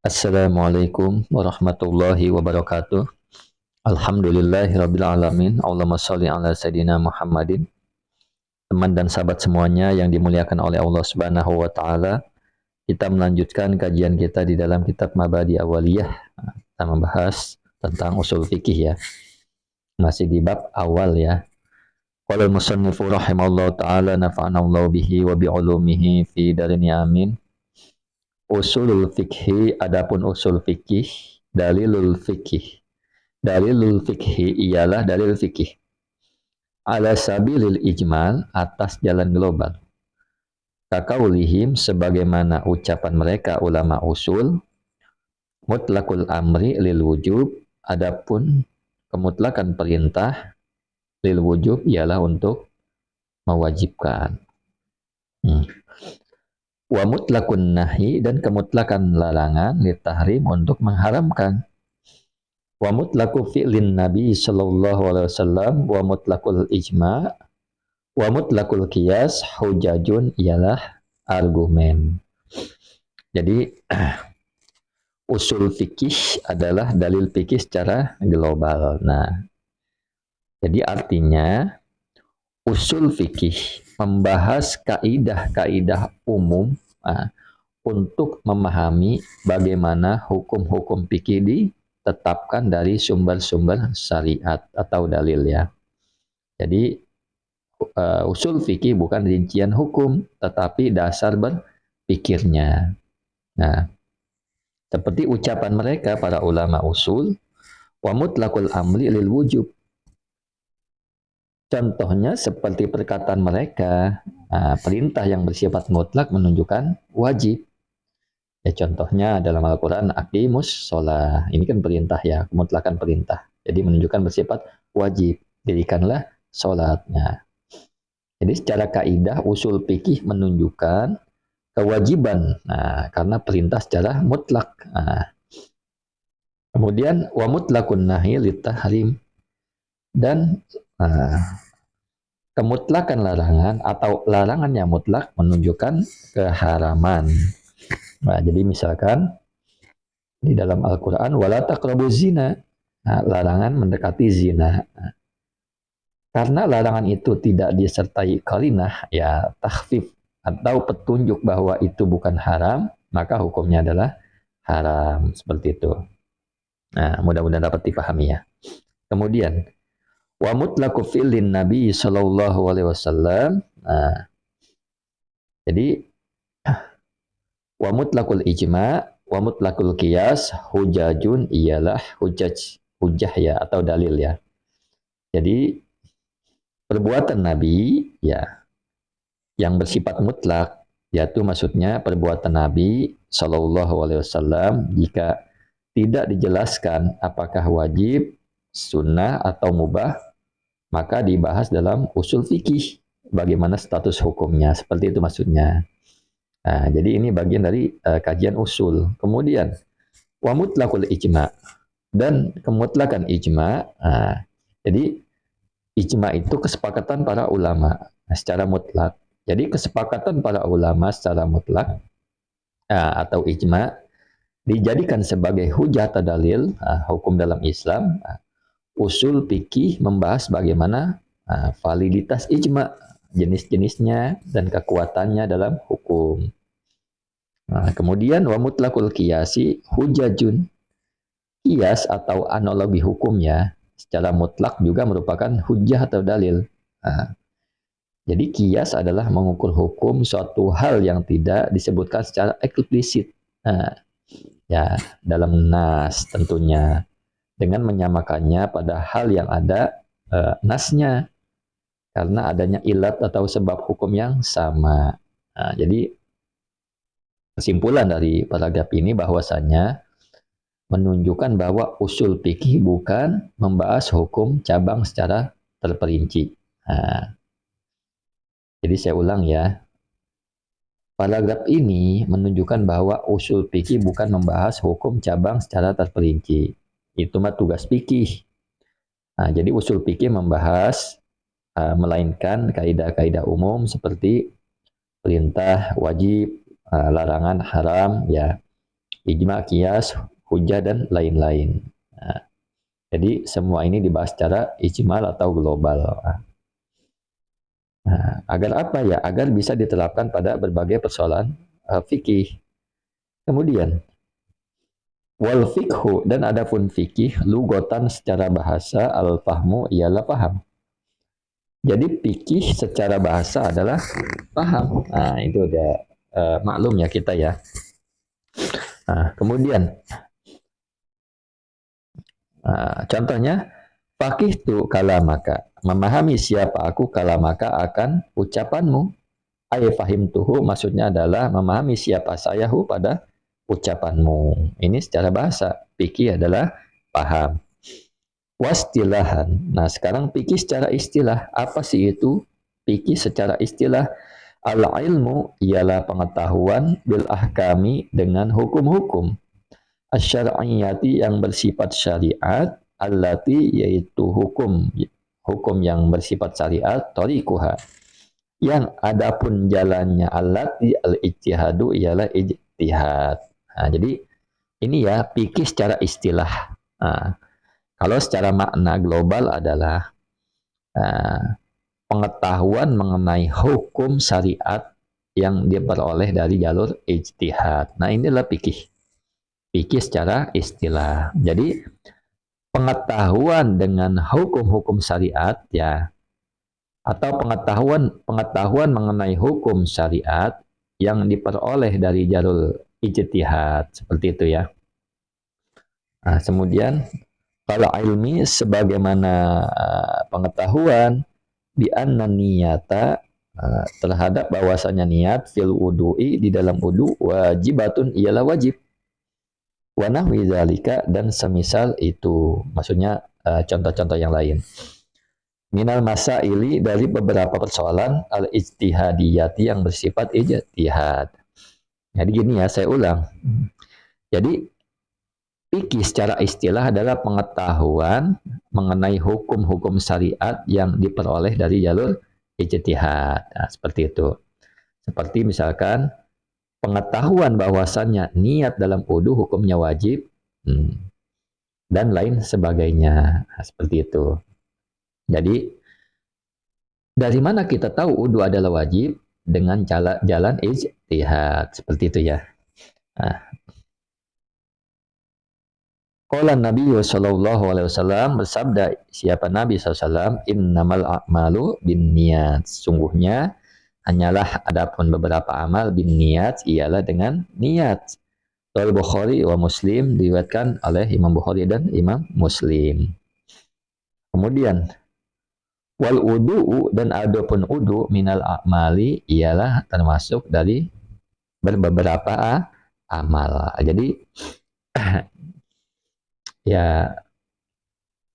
Assalamualaikum warahmatullahi wabarakatuh. Alhamdulillahirabbil alamin. Allahumma shalli ala sayidina Muhammadin. Teman dan sahabat semuanya yang dimuliakan oleh Allah Subhanahu wa taala, kita melanjutkan kajian kita di dalam kitab Mabadi Awaliyah. Kita membahas tentang usul fikih ya. Masih di bab awal ya. Qala al-musannifu rahimallahu taala nafa'ana Allah bihi wa bi ulumihi fi darini amin. Usulul fikhi, adapun usul fikih, dalilul fikih. Dalilul fikhi ialah dalil fikih. Ala sabilil ijmal, atas jalan global. Kakaulihim, sebagaimana ucapan mereka ulama usul, mutlakul amri lil wujub, adapun kemutlakan perintah lil wujub ialah untuk mewajibkan. Wa mutlakun nahi, dan kemutlakan larangan litahrim, untuk mengharamkan. Wa mutlaku fi'lin Nabi sallallahu alaihi wasallam wa mutlakul ijma' wa mutlakul qiyas hujajun, ialah argumen. Jadi usul fikih adalah dalil fikih secara global. Nah, jadi artinya usul fikih membahas kaidah-kaidah umum untuk memahami bagaimana hukum-hukum fikih ditetapkan dari sumber-sumber syariat atau dalil ya. Jadi usul fikih bukan rincian hukum, tetapi dasar berpikirnya. Nah, seperti ucapan mereka para ulama usul, wa mutlaqul amri lil wujub. Contohnya seperti perkataan mereka, perintah yang bersifat mutlak menunjukkan wajib. Ya, contohnya dalam Al-Quran, aqimus sholah. Ini kan perintah ya, mutlakan perintah. Jadi menunjukkan bersifat wajib. Dirikanlah sholatnya. Jadi secara kaidah usul fikih menunjukkan kewajiban. Nah, karena perintah secara mutlak. Kemudian wa mutlakun nahi litahrim, dan kemutlakan larangan atau larangan yang mutlak menunjukkan keharaman. Nah, jadi misalkan di dalam Al-Quran, wala taqrabuz zina, larangan mendekati zina. Karena larangan itu tidak disertai qarinah, ya takhfif atau petunjuk bahwa itu bukan haram, maka hukumnya adalah haram, seperti itu. Nah, mudah-mudahan dapat dipahami ya. Kemudian wa mutlaqu fi'lin Nabi sallallahu alaihi wasallam. Jadi wa mutlaqul ijma' wa mutlaqul qiyas hujajun, ialah hujah ya atau dalil ya. Jadi perbuatan Nabi ya yang bersifat mutlak, yaitu maksudnya perbuatan Nabi sallallahu alaihi wasallam jika tidak dijelaskan apakah wajib, sunnah atau mubah, maka dibahas dalam usul fikih bagaimana status hukumnya, seperti itu maksudnya. Nah, jadi ini bagian dari kajian usul. Kemudian wa mutlaqul ijma', dan kemutlakan ijma'. Jadi ijma' itu kesepakatan para ulama secara mutlak. Jadi kesepakatan para ulama secara mutlak atau ijma' dijadikan sebagai hujah atau dalil hukum dalam Islam. Usul fikih membahas bagaimana validitas ijma', jenis-jenisnya dan kekuatannya dalam hukum. Kemudian wa mutlaqul qiyasi hujajun. Qiyas atau analogi hukum ya, secara mutlak juga merupakan hujah atau dalil. Jadi qiyas adalah mengukur hukum suatu hal yang tidak disebutkan secara eksplisit. Ya, dalam nas tentunya, dengan menyamakannya pada hal yang ada nasnya, karena adanya ilat atau sebab hukum yang sama. Jadi kesimpulan dari paragraf ini bahwasanya menunjukkan bahwa usul fikih bukan membahas hukum cabang secara terperinci. Jadi saya ulang ya. Paragraf ini menunjukkan bahwa usul fikih bukan membahas hukum cabang secara terperinci. Itu mah tugas fikih. Jadi usul fikih membahas melainkan kaidah-kaidah umum seperti perintah, wajib, larangan, haram ya. ijma, qiyas, hujah dan lain-lain. Nah, jadi semua ini dibahas secara ijmal atau global. Nah, agar apa ya? Agar bisa diterapkan pada berbagai persoalan fikih. Kemudian wal fikhu, dan adapun fikih lugotan secara bahasa, al fahmu ialah paham. Jadi fikih secara bahasa adalah paham. Nah, itu udah maklum ya kita ya. Nah, kemudian contohnya fakih tu kalamaka, memahami siapa aku kalamaka akan ucapanmu. Ay fahim tuhu maksudnya adalah memahami siapa saya hu pada ucapanmu. Ini secara bahasa. Fikih adalah paham. Wastilahan. Nah, sekarang fikih secara istilah. Apa sih itu? Fikih secara istilah. Al-ilmu ialah pengetahuan bil ahkami dengan hukum-hukum. Asy-syar'iyyati yang bersifat syariat, allati yaitu hukum yang bersifat syariat, tariquha. Yang adapun jalannya allati al-ijtihadu ialah ijtihad. Nah, jadi ini ya fikih secara istilah. Nah, kalau secara makna global adalah pengetahuan mengenai hukum syariat yang diperoleh dari jalur ijtihad. Nah, inilah fikih. Fikih secara istilah. Jadi, pengetahuan dengan hukum-hukum syariat ya, atau pengetahuan mengenai hukum syariat yang diperoleh dari jalur ijtihad, seperti itu ya. Nah, kemudian kalau ilmi sebagaimana pengetahuan bi anna niyata terhadap bahwasanya niat fil wudu'i di dalam wudu wajibatun ialah wajib. Wa nahwi zalika dan semisal itu. Maksudnya contoh-contoh yang lain. Minal masaili dari beberapa persoalan al-ijtihadiyati yang bersifat ijtihad. Jadi gini ya, saya ulang. Jadi fikih secara istilah adalah pengetahuan mengenai hukum-hukum syariat yang diperoleh dari jalur ijtihad. Nah, seperti itu. Seperti misalkan pengetahuan bahwasannya niat dalam wudu hukumnya wajib dan lain sebagainya. Nah, seperti itu. Jadi dari mana kita tahu wudu adalah wajib? Dengan jalan ijtihad. Seperti itu ya. Nah, qala Nabi sallallahu alaihi wasallam, bersabda siapa Nabi SAW, innamal a'malu binniyat. Sungguhnya hanyalah adapun beberapa amal binniyat ialah dengan niat. Al Bukhari wa Muslim, diriwayatkan oleh Imam Bukhari dan Imam Muslim. Kemudian wal wudu'u, dan adapun wudu minal a'mali ialah termasuk dari beberapa amal. Jadi ya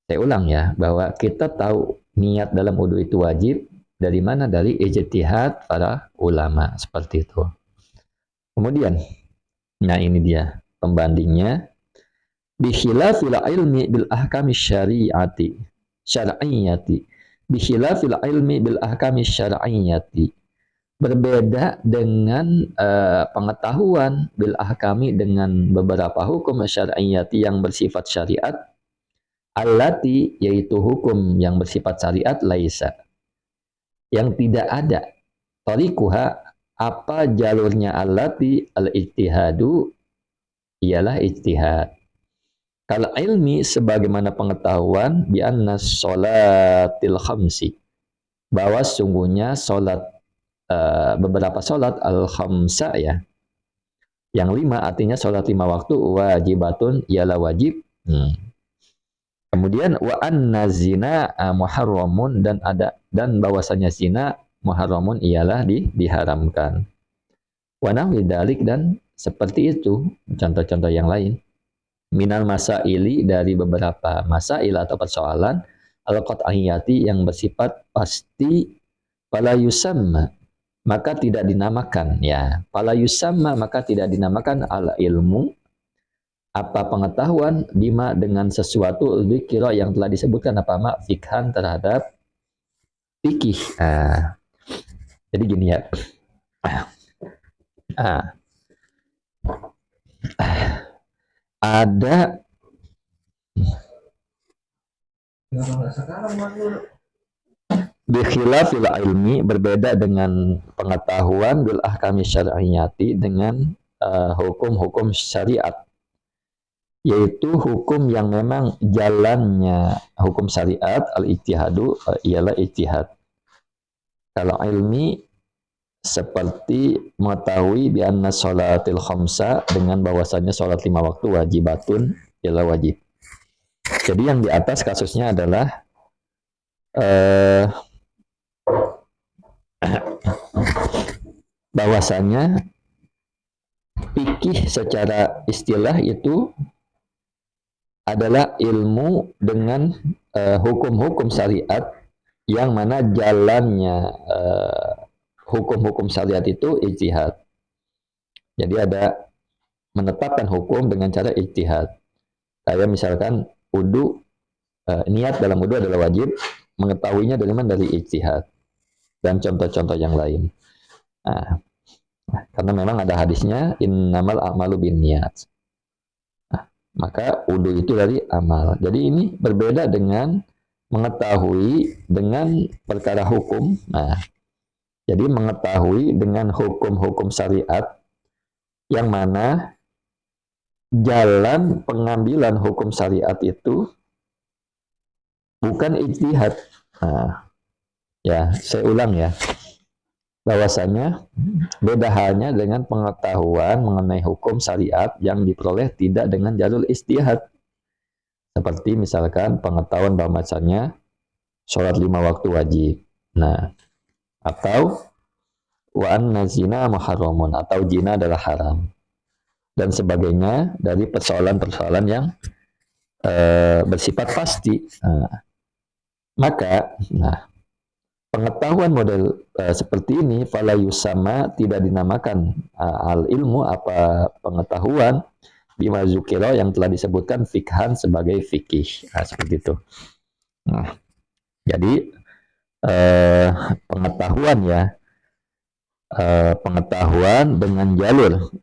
saya ulang ya, bahwa kita tahu niat dalam wudu itu wajib dari mana? Dari ijtihad para ulama, seperti itu. Kemudian, nah ini dia pembandingnya. Bikhilafil ilmi bil ahkami syari'ati syar'iyyati. Bikhilafil ilmi bil ahkami syar'iyyati. Berbeda dengan pengetahuan bil ahkami dengan beberapa hukum syar'iyyati yang bersifat syariat, allati yaitu hukum yang bersifat syariat, laisa yang tidak ada, tariquha apa jalurnya, allati al-ijtihadu ialah ijtihad. Kalau ilmi sebagaimana pengetahuan bi anna sholatil khamsi, bahwa sungguhnya salat beberapa salat al khamsa ya, yang 5 artinya salat 5 waktu, wajibatun ialah wajib. Kemudian wa anna zina muharramun, dan bahwasanya zina muharramun ialah diharamkan. Wa nahwi dzalik, dan seperti itu contoh-contoh yang lain. Minal masaili dari beberapa masail atau persoalan al-qat'iyyati yang bersifat pasti, fala yusamma maka tidak dinamakan ya. Fala yusamma maka tidak dinamakan al ilmu apa pengetahuan bima dengan sesuatu dzikra yang telah disebutkan apa mak fikhan terhadap fikih. Jadi gini ya. Ada bikhilafil ilmi, berbeda dengan pengetahuan, bil ahkami syar'iyyati, dengan hukum-hukum syariat, yaitu hukum yang memang jalannya hukum syariat al-ijtihadu ialah ijtihad. Kalau ilmi seperti mengetahui bi anna sholatil khamsa, dengan bahwasannya sholat 5 waktu wajibatun ialah wajib. Jadi yang di atas kasusnya adalah bahwasanya fikih secara istilah itu adalah ilmu dengan hukum-hukum syariat, yang mana jalannya hukum-hukum syariat itu ijtihad. Jadi ada menetapkan hukum dengan cara ijtihad. Kayak misalkan wudu, niat dalam wudu adalah wajib, mengetahuinya dari mana? Dari ijtihad. Dan contoh-contoh yang lain. Nah, karena memang ada hadisnya innamal a'malu binniyat. Maka wudu itu dari amal. Jadi ini berbeda dengan mengetahui dengan perkara hukum. Nah, jadi mengetahui dengan hukum-hukum syariat, yang mana jalan pengambilan hukum syariat itu bukan ijtihad. Nah, ya, saya ulang ya. Bahwasanya beda halnya dengan pengetahuan mengenai hukum syariat yang diperoleh tidak dengan jalur ijtihad. Seperti misalkan pengetahuan bahwasanya sholat 5 waktu wajib. Nah, atau wa anna zina muharramun, atau zina adalah haram. Dan sebagainya dari persoalan-persoalan yang bersifat pasti. Maka, pengetahuan model seperti ini fala yusama, tidak dinamakan al ilmu, apa pengetahuan, bima zukira, yang telah disebutkan fikhan, sebagai fikih. Seperti itu. Nah, jadi pengetahuan ya, pengetahuan dengan jalur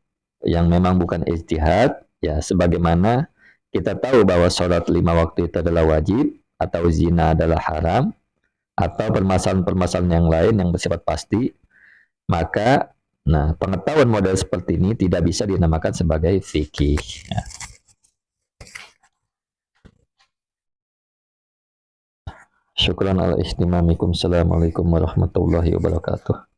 yang memang bukan ijtihad, ya, sebagaimana kita tahu bahwa sholat 5 waktu itu adalah wajib, atau zina adalah haram, atau permasalahan-permasalahan yang lain yang bersifat pasti, maka pengetahuan model seperti ini tidak bisa dinamakan sebagai fikih. Ya. Syukran ala istimamikum. Assalamualaikum warahmatullahi wabarakatuh.